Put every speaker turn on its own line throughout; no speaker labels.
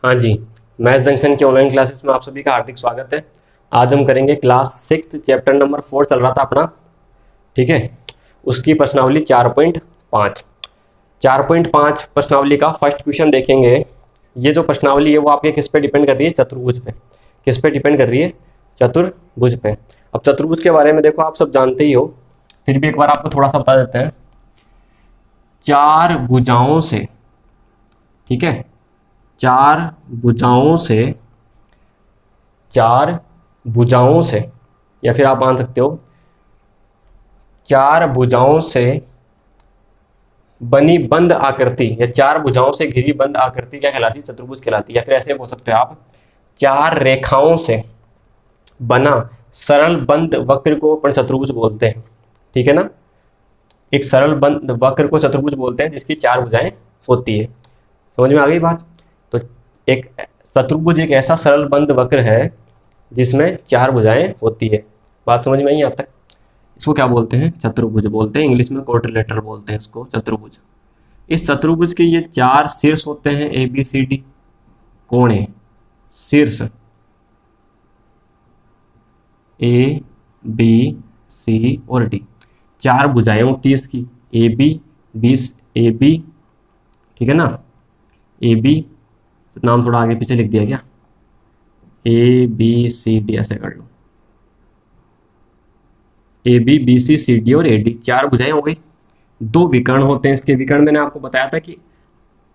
हाँ जी, maths junction के online classes में आप सभी का हार्दिक स्वागत है। आज हम करेंगे क्लास 6 चैप्टर नंबर 4 चल रहा था अपना, ठीक है। उसकी प्रश्नावली 4.5 4.5 प्रश्नावली का फर्स्ट क्वेश्चन देखेंगे। ये जो प्रश्नावली है वो आपके किस पे डिपेंड कर रही है? चतुर्भुज पे। किस पे डिपेंड कर रही है? चतुर्भुज पे। अब चतुर्भुज के बारे में देखो, आप सब जानते ही हो, फिर भी एक बार आपको थोड़ा सा बता देते हैं। चार भुजाओं से, ठीक है, चार भुजाओं से, चार भुजाओं से, या फिर आप मान सकते हो चार भुजाओं से बनी बंद आकृति, या चार भुजाओं से घिरी बंद आकृति क्या कहलाती है? चतुर्भुज कहलाती है। या फिर ऐसे बोल सकते हो आप, चार रेखाओं से बना सरल बंद वक्र को अपन चतुर्भुज बोलते हैं, ठीक है ना। एक सरल बंद वक्र को चतुर्भुज बोलते हैं जिसकी चार भुजाएं होती है। समझ में आ गई बात? तो एक चतुर्भुज एक ऐसा सरल बंद वक्र है जिसमें चार भुजाएं होती है। बात समझ में आई यहाँ तक? इसको क्या बोलते हैं? चतुर्भुज बोलते हैं। इंग्लिश में क्वाड्रिलेटरल बोलते हैं इसको, चतुर्भुज। इस चतुर्भुज के ये चार शीर्ष होते हैं, ए बी सी डी। कौन है शीर्ष? ए बी सी और डी। चार भुजाएं होती है इसकी, ए बी, ठीक है ना। ए बी, नाम थोड़ा आगे पीछे लिख दिया क्या? ए बी सी डी ऐसे कर लो, A B C C D और ए डी, चार भुजाएं हो गई। दो विकर्ण होते हैं इसके। विकर्ण मैंने आपको बताया था कि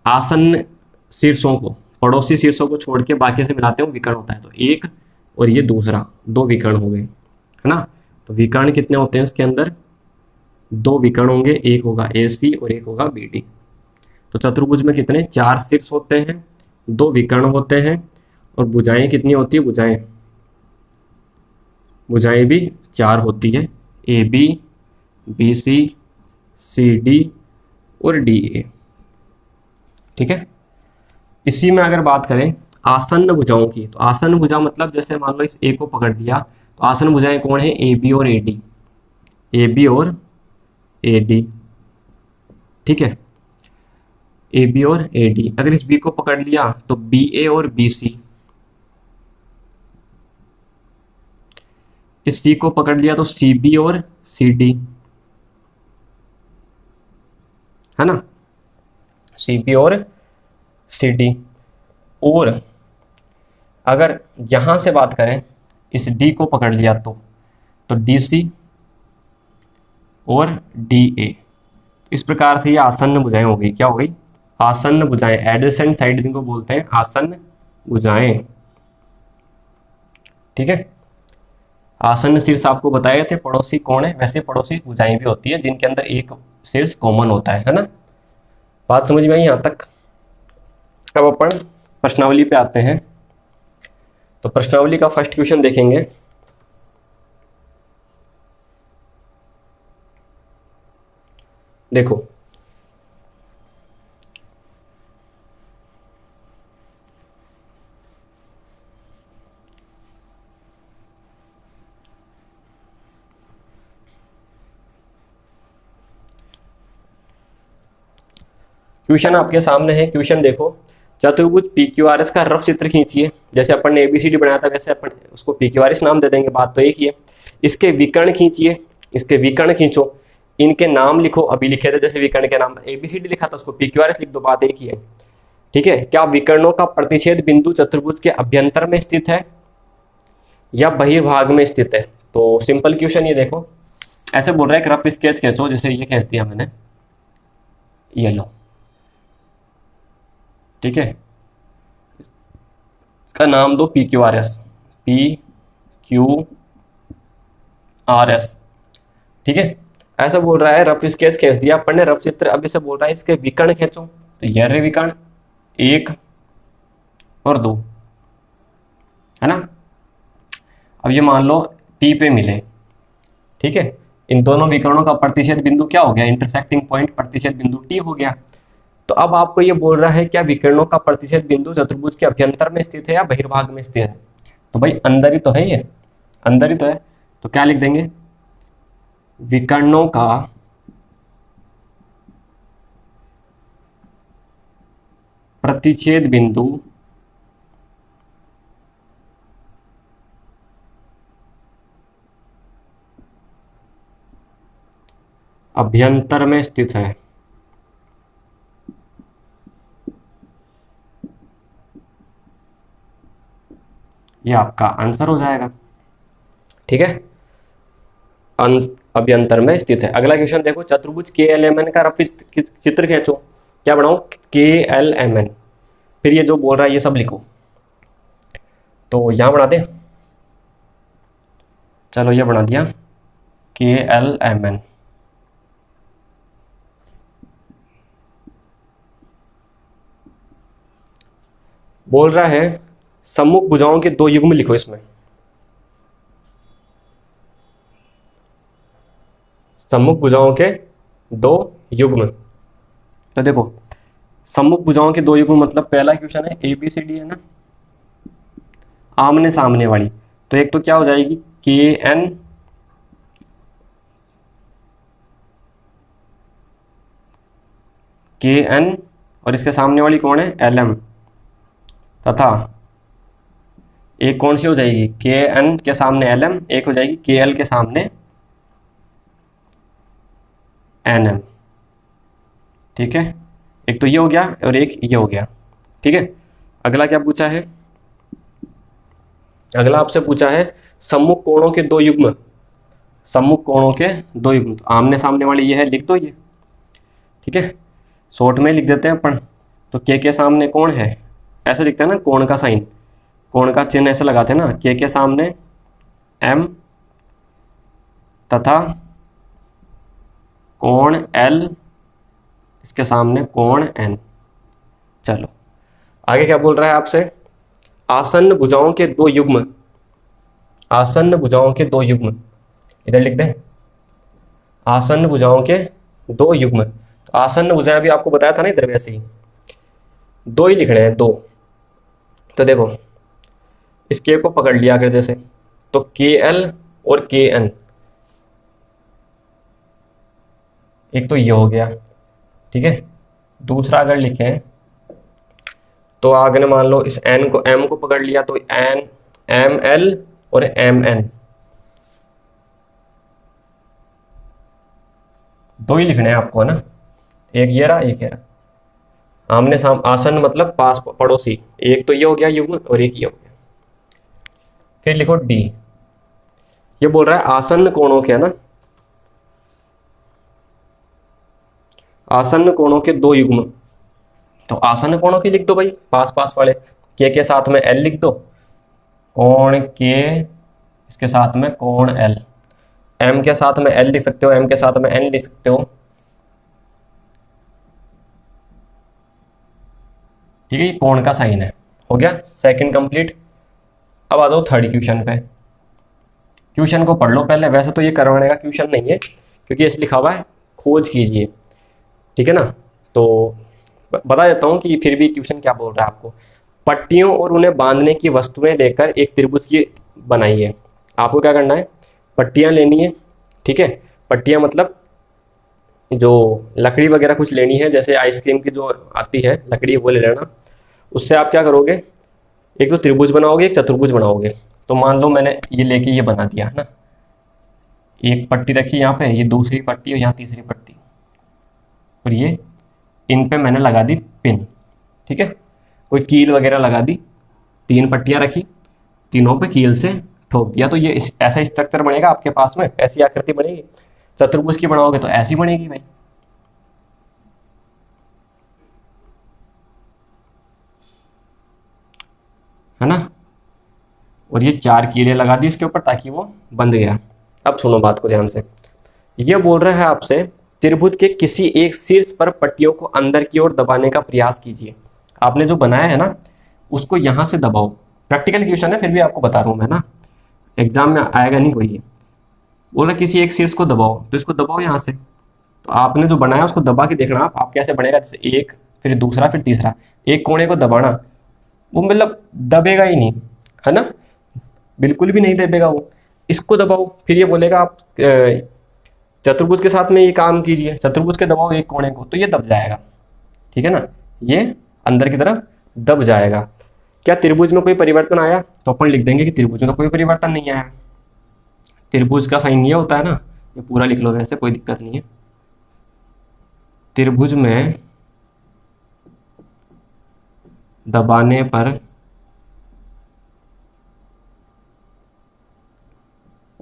आसन्न शीर्षों को, पड़ोसी शीर्षों को छोड़ के बाकी से मिलाते हैं वो विकर्ण होता है। तो एक और ये दूसरा, दो विकर्ण हो गए, है ना। तो विकर्ण कितने होते हैं इसके अंदर? दो विकर्ण होंगे, एक होगा ए सी और एक होगा बी डी। तो चतुर्भुज में कितने? चार शीर्ष होते हैं, दो विकर्ण होते हैं, और भुजाएं कितनी होती है? भुजाएं भी चार होती है, ए बी सी डी और डी ए, ठीक है। इसी में अगर बात करें आसन्न भुजाओं की, तो आसन्न भुजा मतलब जैसे मान लो इस ए को पकड़ लिया, तो आसन्न भुजाएं कौन है? ए बी और ए डी, ए बी और ए डी, ठीक है। ए बी और ए डी। अगर इस बी को पकड़ लिया तो बी ए और बी सी। इस सी को पकड़ लिया तो सी बी और सी डी, है ना, सी बी और सी डी। और अगर यहां से बात करें, इस डी को पकड़ लिया तो डी सी और डी ए। इस प्रकार से ये आसन्न भुजाएं हो गई। क्या हो गई? आसन्न भुजाएं, एडजेसेंट साइड जिनको बोलते हैं आसन्न भुजाएं, ठीक है। आसन्न शीर्ष आपको बताए थे पड़ोसी कौन है, वैसे पड़ोसी भुजाएं भी होती है जिनके अंदर एक शीर्ष कॉमन होता है ना। बात समझ में आई यहां तक? अब अपन प्रश्नावली पे आते हैं। तो प्रश्नावली का फर्स्ट क्वेश्चन देखेंगे। देखो, क्वेश्चन आपके सामने है। क्वेश्चन देखो, चतुर्भुज पी क्यू आर एस का रफ चित्र खींचिए। जैसे अपन ने एबीसीडी बनाया था वैसे अपन उसको पी क्यू आर एस नाम दे देंगे, बात तो एक ही है। इसके विकर्ण खींचिए, इसके विकर्ण खींचो, इनके नाम लिखो। अभी लिखे थे जैसे विकर्ण के नाम, एबीसीडी लिखा था उसको पी क्यू आर एस लिख दो, बात एक ही है, ठीक है। क्या विकर्णों का प्रतिच्छेद बिंदु चतुर्भुज के अभ्यंतर में स्थित है या बहिर्भाग में स्थित है? तो सिंपल क्वेश्चन ये देखो, ऐसे बोल रहा है रफ स्केच खींचो, जैसे ये खींच दिया मैंने, ये लो, ठीक है। इसका नाम दो P Q R S, P Q R S, ठीक है। ऐसा बोल रहा है, रफ स्केच खींच दिया अपन ने, रफ चित्र। अब इसे बोल रहा है इसके विकर्ण खींचो, तो ये रहे विकर्ण, एक और दो, है ना। अब ये मान लो टी पे मिले, ठीक है। इन दोनों विकर्णों का प्रतिच्छेद बिंदु क्या हो गया? इंटरसेक्टिंग पॉइंट प्रतिच्छेद बिंदु टी हो गया। तो अब आपको ये बोल रहा है क्या विकर्णों का प्रतिच्छेद बिंदु चतुर्भुज के अभ्यंतर में स्थित है या बहिर्भाग में स्थित है? तो भाई अंदर ही तो है, ये अंदर ही तो है। तो क्या लिख देंगे? विकर्णों का प्रतिच्छेद बिंदु अभ्यंतर में स्थित है। ये आपका आंसर हो जाएगा। ठीक है, अभ्यंतर में स्थित है। अगला क्वेश्चन देखो, चतुर्भुज के एल एम एन का रफ चित्र खींचो। क्या बनाओ? के एल एम एन। फिर ये जो बोल रहा है ये सब लिखो। तो यहां बना दे, चलो ये बना दिया के एल एम एन। बोल रहा है सम्मुख भुजाओं के दो युग्म लिखो इसमें। सम्मुख भुजाओं के दो युग्म। तो देखो, सम्मुख भुजाओं के दो युग्म मतलब पहला क्वेश्चन है ए बी सी डी है ना, आमने सामने वाली। तो एक तो क्या हो जाएगी के एन और इसके सामने वाली कौन है? L M. तथा एक कौन सी हो जाएगी? के एन के सामने एल एम, एक हो जाएगी के एल के सामने एन एम। ठीक है, एक तो ये हो गया और एक ये हो गया। ठीक है, अगला क्या पूछा है? अगला आपसे पूछा है सम्मुख कोणों के दो युग्म। सम्मुख कोणों के दो युग्म, तो आमने सामने वाली ये है, लिख दो ये। ठीक है, शॉर्ट में लिख देते हैं अपन। तो के सामने कौन है, ऐसे लिखते हैं ना, कोण का साइन, कोण का चिन्ह ऐसे लगाते हैं ना। के सामने एम तथा कोण एल, इसके सामने कोण एन। चलो आगे क्या बोल रहा है आपसे? आसन्न भुजाओं के दो युग्म। आसन्न भुजाओं के दो युग्म, इधर लिख दें, आसन्न भुजाओं के दो युग्म। तो आसन्न भुजाएं भी आपको बताया था ना इधर, वैसे ही दो ही लिखने हैं, दो। तो देखो, इस के को पकड़ लिया अगर जैसे, तो के एल और के एन, एक तो ये हो गया। ठीक है, दूसरा अगर लिखें तो आगे मान लो इस एन को, एम को पकड़ लिया, तो एन एम एल और एम एन, दो ही लिखने हैं आपको ना, एक ये रहा एक ये रहा। आमने साम, आसन मतलब पास, पड़ोसी। एक तो ये हो गया युग्म और एक ये हो गया। फिर लिखो डी। ये बोल रहा है आसन्न कोणों के, है ना, आसन्न कोणों के दो युग्म। तो आसन्न कोणों की लिख दो भाई, पास पास वाले। के साथ में एल लिख दो, कोण के, इसके साथ में कोण एल। एम के साथ में एल लिख सकते हो, एम के साथ में एन लिख सकते हो। ठीक है, ये कोण का साइन है। हो गया सेकंड कंप्लीट। अब आ जाओ थर्ड क्वेश्चन पे। क्वेश्चन को पढ़ लो पहले, वैसे तो ये करवाने का क्वेश्चन नहीं है क्योंकि इस लिखा हुआ है खोज कीजिए। ठीक है ना, तो बता देता हूँ कि फिर भी क्वेश्चन क्या बोल रहा है आपको। पट्टियों और उन्हें बांधने की वस्तुएं लेकर एक त्रिभुज की बनाइए। आपको क्या करना है? पट्टियां लेनी है। ठीक है, पट्टियां मतलब जो लकड़ी वगैरह कुछ लेनी है, जैसे आइसक्रीम की जो आती है लकड़ी, वो ले लेना। उससे आप क्या करोगे? एक तो त्रिभुज बनाओगे, एक चतुर्भुज बनाओगे। तो मान लो मैंने ये लेके ये बना दिया है ना, एक पट्टी रखी यहाँ पे, ये दूसरी पट्टी और यहाँ तीसरी पट्टी, और ये इन पे मैंने लगा दी पिन। ठीक है, कोई कील वगैरह लगा दी, तीन पट्टियां रखी, तीनों पे कील से ठोक दिया। तो ये ऐसा स्ट्रक्चर बनेगा आपके पास में, ऐसी आकृति बनेगी। चतुर्भुज की बनाओगे तो ऐसी बनेगी भाई। है ना, और ये चार कीले लगा दी इसके ऊपर ताकि वो बंध गया। अब सुनो बात को ध्यान से। ये बोल रहा है आपसे त्रिभुज के किसी एक शीर्ष पर पट्टियों को अंदर की ओर दबाने का प्रयास कीजिए। आपने जो बनाया है ना, उसको यहां से दबाओ। प्रैक्टिकल क्वेश्चन है, फिर भी आपको बता रहा हूं मैं ना, एग्जाम में आएगा नहीं कोई। ये बोल रहा किसी एक शीर्ष को दबाओ, तो इसको दबाओ यहाँ से। तो आपने जो बनाया उसको दबा के देखना आप कैसे बनेगा। जैसे एक, फिर दूसरा, फिर तीसरा। एक कोने को दबाना, वो मतलब दबेगा ही नहीं, है ना, बिल्कुल भी नहीं दबेगा वो। इसको दबाओ, फिर ये बोलेगा आप चतुर्भुज के साथ में ये काम कीजिए। चतुर्भुज के दबाओ एक कोने को, तो ये दब जाएगा। ठीक है ना, ये अंदर की तरफ दब जाएगा। क्या त्रिभुज में कोई परिवर्तन आया? तो अपन लिख देंगे कि त्रिभुज में कोई परिवर्तन नहीं आया। त्रिभुज का साइन ये होता है ना, ये पूरा लिख लो, वैसे कोई दिक्कत नहीं है। त्रिभुज में दबाने पर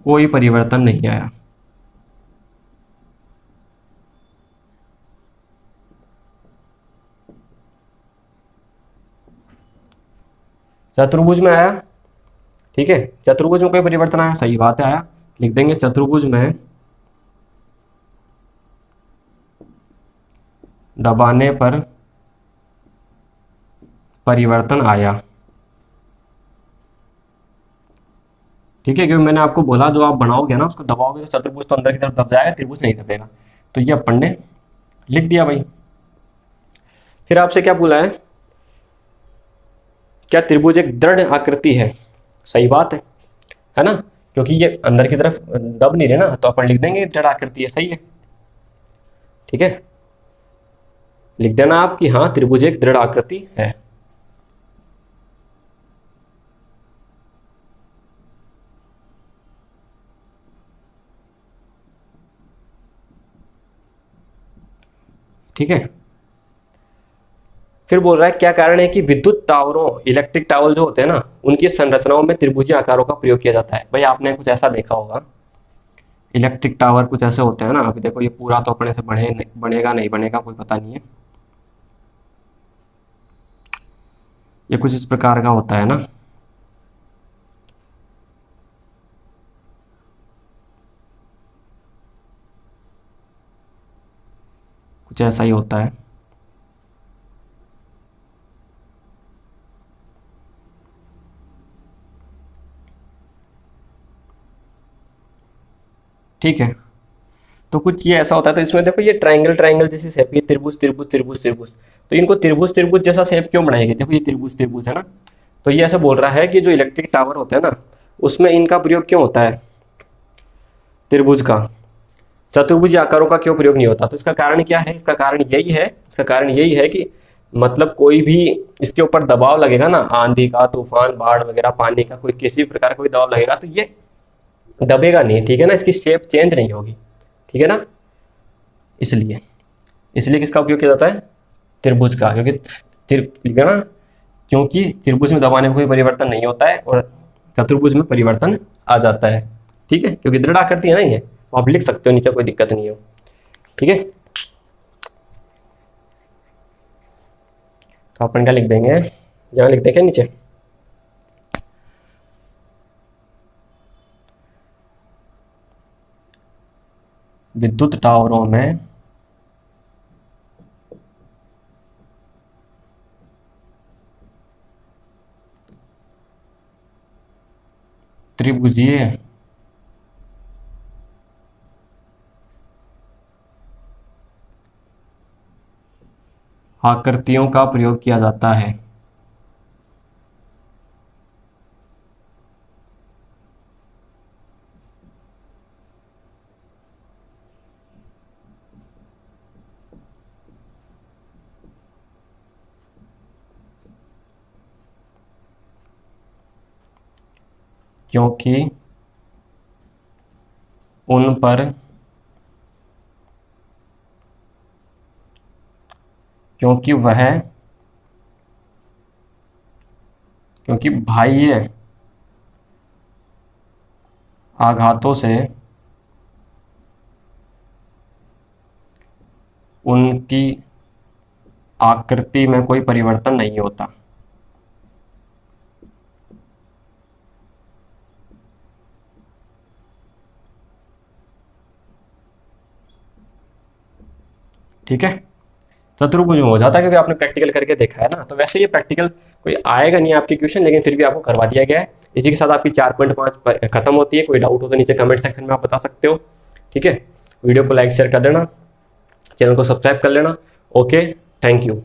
कोई परिवर्तन नहीं आया। चतुर्भुज में आया, ठीक है, चतुर्भुज में कोई परिवर्तन आया, सही बात है आया, लिख देंगे चतुर्भुज में दबाने पर परिवर्तन आया। ठीक है, क्योंकि मैंने आपको बोला जो आप बनाओगे ना उसको दबाओगे तो चतुर्भुज तो अंदर की तरफ दब जाएगा, त्रिभुज नहीं दबेगा। तो ये अपन ने लिख दिया भाई। फिर आपसे क्या बोला है, क्या त्रिभुज एक दृढ़ आकृति है? सही बात है ना, क्योंकि ये अंदर की तरफ दब नहीं रहे ना, तो अपन लिख देंगे दृढ़ आकृति है, सही है। ठीक है, लिख देना आप कि हाँ त्रिभुज एक दृढ़ आकृति है। ठीक है, फिर बोल रहा है क्या कारण है कि विद्युत टावरों, इलेक्ट्रिक टावर जो होते हैं ना, उनकी संरचनाओं में त्रिभुजीय आकारों का प्रयोग किया जाता है। भाई आपने कुछ ऐसा देखा होगा, इलेक्ट्रिक टावर कुछ ऐसे होते हैं ना, अभी देखो ये पूरा तो अपने से बनेगा नहीं बनेगा कोई पता नहीं है, ये कुछ इस प्रकार का होता है ना, कुछ ऐसा ही होता है। ठीक है, तो कुछ ये ऐसा होता है, तो इसमें देखो ये ट्रायंगल ट्रायंगल जैसी शेप, ये त्रिभुज त्रिभुज त्रिभुज त्रिभुज, तो इनको त्रिभुज त्रिभुज जैसा शेप क्यों बनाएंगे? देखो ये त्रिभुज त्रिभुज है ना, तो ये ऐसा बोल रहा है कि जो इलेक्ट्रिक टावर होते हैं ना उसमें इनका प्रयोग क्यों होता है त्रिभुज का, चतुर्भुज आकारों का क्यों प्रयोग नहीं होता? तो इसका कारण क्या है? इसका कारण यही है कि मतलब कोई भी इसके ऊपर दबाव लगेगा ना, आंधी का, तूफान, बाढ़ वगैरह, पानी का, कोई किसी प्रकार का कोई दबाव लगेगा तो ये दबेगा नहीं, ठीक है ना, इसकी शेप चेंज नहीं होगी, ठीक है ना। इसलिए किसका उपयोग किया जाता है? त्रिभुज का, क्योंकि ठीक है ना, क्योंकि त्रिभुज में दबाने में कोई परिवर्तन नहीं होता है और चतुर्भुज में परिवर्तन आ जाता है। ठीक है, क्योंकि दृढ़ आकृति है ना ये, आप लिख सकते हो नीचे, कोई दिक्कत नहीं हो। ठीक है, तो अपन क्या लिख देंगे, यहाँ लिख देंगे नीचे विद्युत टावरों में त्रिभुजीय आकृतियों का प्रयोग किया जाता है। क्योंकि उन पर क्योंकि बाह्य आघातों से उनकी आकृति में कोई परिवर्तन नहीं होता। ठीक है, चतुर्भुज में हो जाता है क्योंकि आपने प्रैक्टिकल करके देखा है ना। तो वैसे ये प्रैक्टिकल कोई आएगा नहीं आपके क्वेश्चन, लेकिन फिर भी आपको करवा दिया गया है। इसी के साथ आपकी 4.5 खत्म होती है। कोई डाउट हो तो नीचे कमेंट सेक्शन में आप बता सकते हो। ठीक है, वीडियो को लाइक शेयर कर देना, चैनल को सब्सक्राइब कर लेना। Okay, thank you.